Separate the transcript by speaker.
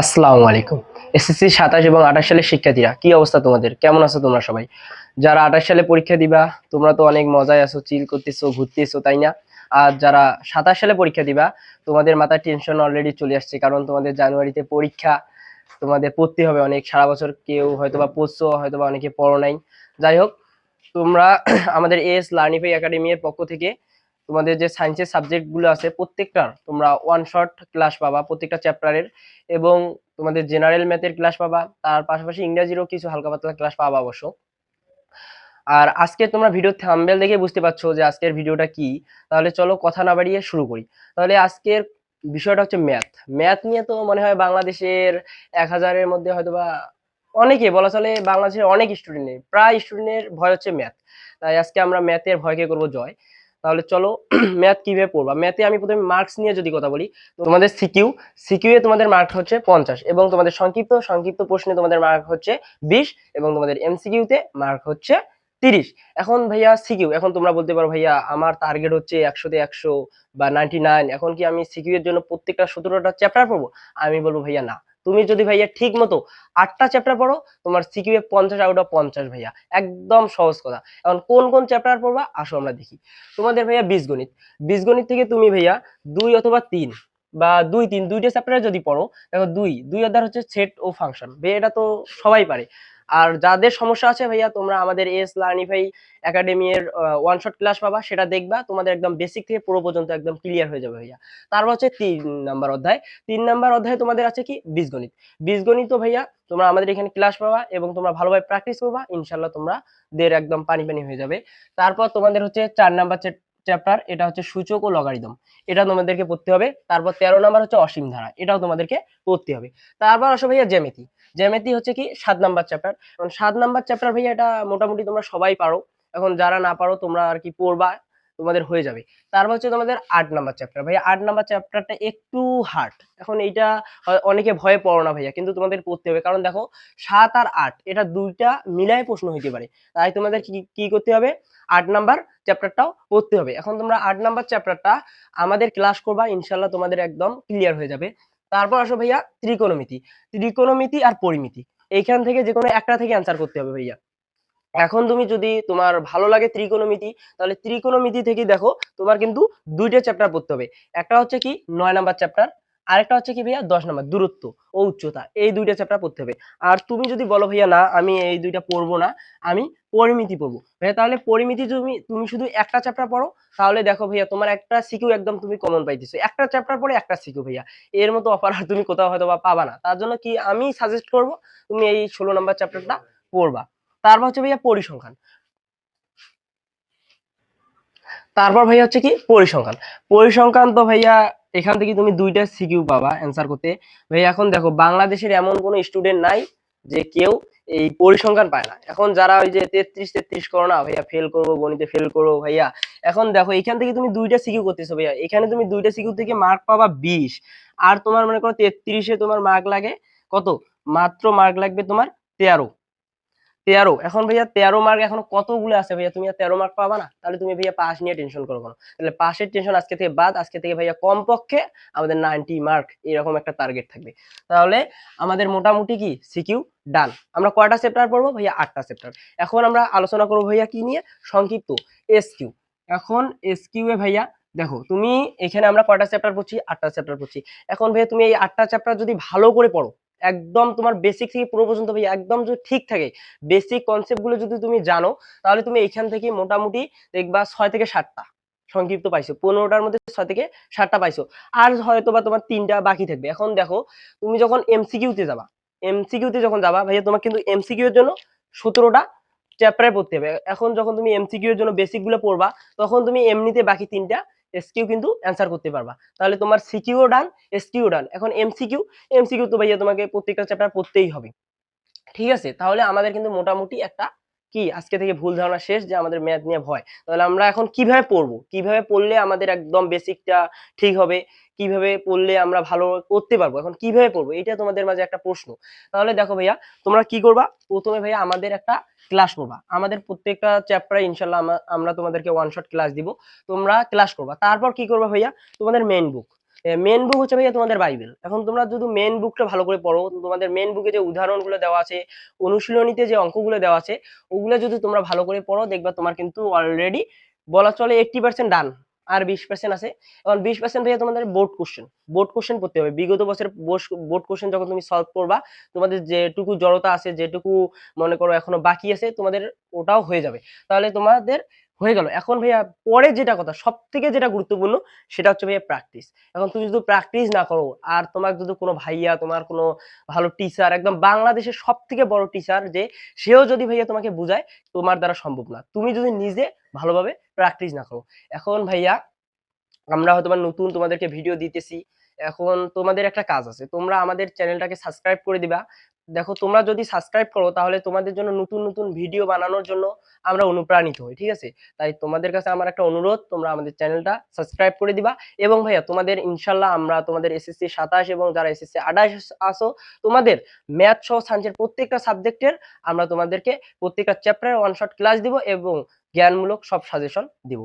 Speaker 1: আসসালামু আলাইকুম। এসএসসি 27 এবং 28 সালের শিক্ষার্থীরা কি অবস্থা তোমাদের? কেমন আছো তোমরা সবাই? যারা 28 সালে পরীক্ষা দিবা তোমরা তো অনেক মজায় আছো, চিল করতেছো, ঘুরতেছো, তাই না? আর যারা 27 সালে পরীক্ষা দিবা তোমাদের মাথায় টেনশন অলরেডি চলে আসছে, কারণ তোমাদের জানুয়ারিতে পরীক্ষা। তোমাদের পড়তে হবে অনেক, সারা বছর কেউ হয়তোবা পড়ছো, হয়তোবা অনেকে পড়ো নাই। যাই হোক, তোমরা আমাদের এস লার্নিফাই একাডেমি এর পক্ষ থেকে তোমাদের যে সায়েন্সের সাবজেক্ট গুলো আছে প্রত্যেকটার তোমরা ওয়ান শট ক্লাস পাবা প্রত্যেকটা চ্যাপ্টারের, এবং তোমাদের জেনারেল ম্যাথের ক্লাস পাবা, তার পাশাপাশি ইংরেজিরও কিছু হালকা পাতলা ক্লাস পাবা অবশ্য। আর আজকে তোমরা ভিডিও থাম্বনেল দেখে বুঝতে পারছো যে আজকের ভিডিওটা কি। তাহলে চলো কথা না বাড়িয়ে শুরু করি। তাহলে আজকের বিষয়টা হচ্ছে ম্যাথ। ম্যাথ নিয়ে তো মনে হয় বাংলাদেশের 1000-এর মধ্যে হয়তোবা অনেকে বলা চলে, বাংলাদেশের অনেক স্টুডেন্টের প্রায় স্টুডেন্টের ভয় হচ্ছে ম্যাথ। তাই আজকে আমরা ম্যাথের ভয়কে করবো জয়। তাহলে চলো ম্যাথ কিভাবে পড়বা। ম্যাথে আমি প্রথমে মার্কস নিয়ে যদি কথা বলি, তোমাদের সিকিউ, সিকিউ এ তোমাদের মার্ক হচ্ছে 50, এবং তোমাদের সংক্ষিপ্ত সংক্ষিপ্ত প্রশ্নে তোমাদের মার্ক হচ্ছে 20, এবং তোমাদের এমসিকিউ তে মার্ক হচ্ছে 30। এখন ভাইয়া সিকিউ, এখন তোমরা বলতে পারো ভাইয়া আমার টার্গেট হচ্ছে 100-তে 100 বা 99, এখন কি আমি সিকিউ এর জন্য প্রত্যেকটা 17টা চ্যাপ্টার পড়বো? আমি বলবো ভাইয়া না। তুমি যদি ভাইয়া ঠিক মতো 8টা চ্যাপ্টার পড়ো, তোমার সিকিউ এ 50/50 ভাইয়া, একদম সহজ কথা। এখন কোন কোন চ্যাপ্টার পড়বা আসো আমরা দেখি। তোমাদের ভাইয়া বীজগণিত, বীজগণিত থেকে তুমি ভাইয়া 2 অথবা 3 বা 2-3 দুইটা চ্যাপ্টারে যদি পড়ো, দেখো দুই দুই অধ্যায় হচ্ছে সেট ও ফাংশন, ভাইয়া এটা তো সবাই পারে। আর যাদের সমস্যা আছে ভাইয়া, তোমরা আমাদের এস লার্নিফাই একাডেমি এর ওয়ান শট ক্লাস পাবা, সেটা দেখবা, তোমাদের একদম বেসিক থেকে পুরো পর্যন্ত একদম ক্লিয়ার হয়ে যাবে ভাইয়া। তারপর হচ্ছে 3 নাম্বার অধ্যায়। 3 নাম্বার অধ্যায়ে তোমাদের আছে কি বীজগণিত। বীজগণিত ভাইয়া তোমরা আমাদের এখানে ক্লাস পাবা, এবং তোমরা ভালোভাবে প্র্যাকটিস করবা, ইনশাল্লাহ তোমরা দের একদম পানি পানি হয়ে যাবে। তারপর তোমাদের হচ্ছে 4 নাম্বার চ্যাপ্টার, এটা হচ্ছে সূচক ও লগারিদম, এটা তোমাদেরকে পড়তে হবে। তারপর 13 নাম্বার হচ্ছে অসীম ধারা, এটাও তোমাদেরকে পড়তে হবে। তারপর আসো ভাইয়া জ্যামিতি। জ্যামিতি হচ্ছে কি 7 নাম্বার চ্যাপ্টার। কারণ 7 নাম্বার চ্যাপ্টার ভাইয়া এটা মোটামুটি তোমরা সবাই পারো, এখন যারা না পারো তোমরা আর কি পড়বা, তোমাদের হয়ে যাবে। তারপর হচ্ছে তোমাদের 8 নাম্বার চ্যাপ্টার, ভাইয়া 8 নাম্বার চ্যাপ্টারটা একটু হার্ড। এখন এইটা অনেকে ভয়ে পড়ো না ভাইয়া, কিন্তু তোমাদের পড়তে হবে, কারণ দেখো 7 আর 8 এটা দুইটা মিলাই প্রশ্ন হইতে পারে। তাই তোমাদের কি কি করতে হবে, 8 নাম্বার চ্যাপ্টারটাও পড়তে হবে। এখন তোমরা 8 নাম্বার চ্যাপ্টারটা আমাদের ক্লাস করবা, ইনশাল্লাহ তোমাদের একদম ক্লিয়ার হয়ে যাবে। তারপর আসো ভাইয়া ত্রিকোণমিতি। ত্রিকোণমিতি আর পরিমিতি, এইখান থেকে যে কোনো একটা থেকে অ্যান্সার করতে হবে ভাইয়া। এখন তুমি যদি তোমার ভালো লাগে ত্রিকোণমিতি, তাহলে ত্রিকোণমিতি থেকে দেখো তোমার কিন্তু দুইটা চ্যাপ্টার পড়তে হবে। একটা হচ্ছে কি 9 নাম্বার চ্যাপ্টার, আরেকটা হচ্ছে কি ভাইয়া 10 নাম্বার দূরত্ব ও উচ্চতা, এই দুইটা চ্যাপ্টার পড়তে হবে। আর তুমি যদি বলো ভাইয়া না আমি এই দুইটা পড়বো না, আমি পরিমিতি পড়বো, ভাইয়া তাহলে পরিমিতি তুমি তুমি শুধু একটা চ্যাপ্টার পড়ো। তাহলে দেখো ভাইয়া তোমার একটা সিকিউ একদম তুমি কমন পাইতেছো, একটা চ্যাপ্টার পরে একটা সিকিউ ভাইয়া, এর মতো অফার আর তুমি কোথাও হয়তো বা পাবা না। তার জন্য কি আমি সাজেস্ট করবো তুমি এই 16 নাম্বার চ্যাপ্টারটা পড়বা। তারপর হচ্ছে ভাইয়া পরিসংখ্যান। তারপর ভাইয়া হচ্ছে কি পরিসংখ্যান। পরিসংখ্যান তো ভাইয়া এখান থেকে তুমি দুইটা সিকিউ পাবা অ্যান্সার করতে। ভাইয়া এখন দেখো বাংলাদেশের এমন কোনো স্টুডেন্ট নাই যে কেউ এই পরিসংখ্যান পায় না। এখন যারা ওই যে 33-33 করো না ভাইয়া, ফেল করবো গণিতে, ফেল করবো ভাইয়া, এখন দেখো এখান থেকে তুমি দুইটা সিকিউ করতেছো ভাইয়া, এখানে তুমি দুইটা সিকিউ থেকে মার্ক পাবা 20। আর তোমার মনে করো 33-এ তোমার মার্ক লাগে কত, মাত্র মার্ক লাগবে তোমার 13। 13, এখন ভাইয়া 13 মার্ক এখন কতগুলো আছে ভাইয়া, তুমি আর 13 মার্ক পাবা না, তাহলে তুমি ভাইয়া পাস নিয়ে টেনশন করো কেন? তাহলে পাশের টেনশন আজকে থেকে বাদ, আজকে থেকে ভাইয়া কমপক্ষে আমাদের 90 মার্ক এরকম একটা টার্গেট থাকবে। তাহলে আমাদের মোটামুটি কি সিকিউ ডান। আমরা কয়টা চ্যাপ্টার পড়বো ভাইয়া? 8টা চ্যাপ্টার। এখন আমরা আলোচনা করবো ভাইয়া কি নিয়ে, সংক্ষিপ্ত এসকিউ। এখন এসকিউ এ ভাইয়া দেখো তুমি, এখানে আমরা কয়টা চ্যাপ্টার পড়ছি? 8টা চ্যাপ্টার পড়ছি। এখন ভাইয়া তুমি এই 8টা চ্যাপ্টার যদি ভালো করে পড়ো, একদম তোমার বেসিক থেকে পুরো পর্যন্ত ভাইয়া একদম যদি ঠিক থাকে, বেসিক কনসেপ্ট গুলো যদি তুমি জানো, তাহলে তুমি এখান থেকে মোটামুটি দেখবা 6 থেকে 7টা সংক্ষিপ্ত পাইছো, 15টার মধ্যে 6 থেকে 7টা পাইছো। আর হয়তো বা তোমার 3টা বাকি থাকবে। এখন দেখো তুমি যখন এমসিকিউ তে যাবা, এমসিকিউ তে যখন যাবা ভাইয়া, তোমার কিন্তু এমসিকিউ এর জন্য 17টা চ্যাপ্টারে পড়তে হবে। এখন যখন তুমি এমসিকিউ এর জন্য বেসিক গুলো পড়বা, তখন তুমি এমনিতে বাকি 3টা এসকিউ কিন্তু অ্যান্সার করতে পারবা। তাহলে তোমার সিকিউ ডান, এসকিউ ডান। এখন এমসিকিউ, এমসিকিউ তো ভাইয়া তোমাকে প্রত্যেকটা চ্যাপ্টার পড়তেই হবে। ঠিক আছে, তাহলে আমাদের কিন্তু মোটামুটি একটা কি আজকে থেকে ভুল ধারণা শেষ যে আমাদের ম্যাথ নিয়ে ভয়। তাহলে আমরা এখন কিভাবে পড়বো, কিভাবে পড়লে আমাদের একদম বেসিকটা ঠিক হবে, কিভাবে পড়লে আমরা ভালো করতে পারবো, এখন কিভাবে পড়বো এটা তোমাদের মাঝে একটা প্রশ্ন। তাহলে দেখো ভাইয়া, তোমরা কি করবা, প্রথমে ভাইয়া আমাদের একটা ক্লাস করবা, আমাদের প্রত্যেকটা চ্যাপ্টারে ইনশাল্লাহ আমরা তোমাদেরকে ওয়ান শট ক্লাস দিব, তোমরা ক্লাস করবা। তারপর কি করবা ভাইয়া, তোমাদের মেইন বুক, মেন বুক হচ্ছে ভাইয়া তোমাদের বাইবেল। এখন তোমরা যদি মেন বুকটা ভালো করে পড়ো, তোমাদের মেন বুকে যে উদাহরণগুলো দেওয়া আছে, অনুশীলনীতে যে অঙ্কগুলো দেওয়া আছে, ওগুলো যদি তোমরা ভালো করে পড়ো, দেখবা তোমার কিন্তু অলরেডি বলা চলে 80% ডান। আর 20% আছে। এখন 20% ভাইয়া তোমাদের বোর্ড কোশ্চেন, বোর্ড কোশ্চেন পড়তে হবে। বিগত বছরের বোর্ড কোশ্চেন যখন তুমি সলভ করবা, তোমাদের যেটুকু জড়তা আছে, যেটুকু মনে করো এখনো বাকি আছে, তোমাদের ওটাও হয়ে যাবে। তাহলে তোমাদের হয়ে গেল। এখন ভাইয়া পরে যেটা কথা, সব থেকে যেটা গুরুত্বপূর্ণ, সেটা হচ্ছে ভাইয়া প্র্যাকটিস। এখন তুমি যদি প্র্যাকটিস না করো, আর তোমার যদি কোনো ভাইয়া, তোমার কোনো ভালো টিচার, একদম বাংলাদেশের সব থেকে বড় টিচার যে, সেও যদি ভাইয়া তোমাকে বুঝায়, তোমার দ্বারা সম্ভব না, তুমি যদি নিজে ভালোভাবে প্র্যাকটিস না করো। এখন ভাইয়া আমরা হয়তো নতুন তোমাদেরকে ভিডিও দিতেছি। এখন তোমাদের একটা কাজ আছে, তোমরা আমাদের চ্যানেলটাকে সাবস্ক্রাইব করে দিবা। দেখো, তোমরা যদি সাবস্ক্রাইব করো, তাহলে তোমাদের জন্য নতুন নতুন ভিডিও বানানোর জন্য আমরা অনুপ্রাণিত হই, ঠিক আছে? তাই তোমাদের কাছে আমার একটা অনুরোধ, তোমরা আমাদের চ্যানেলটা সাবস্ক্রাইব করে দিবা। এবং ভাইয়া তোমাদের ইনশাল্লাহ আমরা তোমাদের এসএসসি 27 এবং যারা এসএসসি 28 আসো, তোমাদের ম্যাথ সহ সায়েন্সের প্রত্যেকটা সাবজেক্টের আমরা তোমাদেরকে প্রত্যেকটা চ্যাপ্টারে ওয়ান শট ক্লাস দিব এবং জ্ঞানমূলক সব সাজেশন দিব।